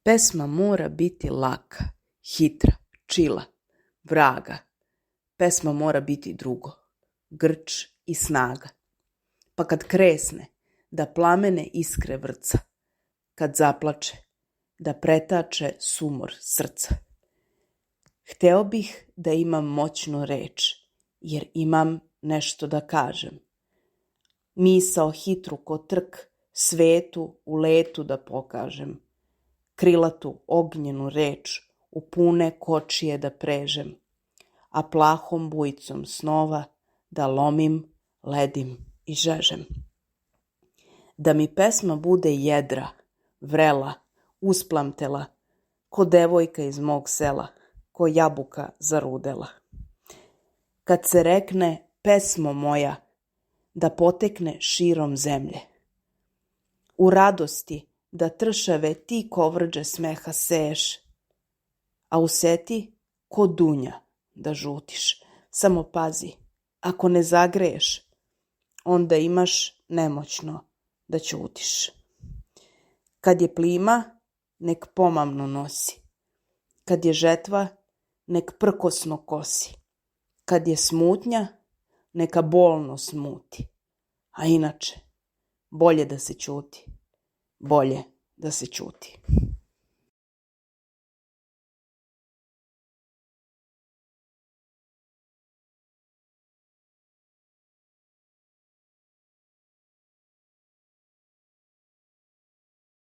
Pesma mora biti laka, hitra, čila, vraga. Pesma mora biti drugo, grč i snaga. Pa kad kresne, da plamene iskre vrca, kad zaplače, da pretače sumor srca. Hteo bih da imam moćnu reč, jer imam nešto da kažem. Misao hitru ko trk, svetu u letu da pokažem. Krilatu ognjenu reč u pune kočije da prežem, a plahom bujicom snova da lomim, ledim i žežem. Da mi pesma bude jedra, vrela, usplamtela, ko devojka iz mog sela, ko jabuka zarudela. Kad se rekne pesmo moja, da potekne širom zemlje. U radosti da tršave ti kovrđe smeha seješ, a u seti ko dunja da žutiš. Samo pazi, ako ne zagreješ, onda imaš nemoćno da ćutiš. Kad je plima, nek pomamno nosi. Kad je žetva, nek prkosno kosi. Kad je smutnja, neka bolno smuti. A inače, bolje da se ćuti. Bolje da se ćuti.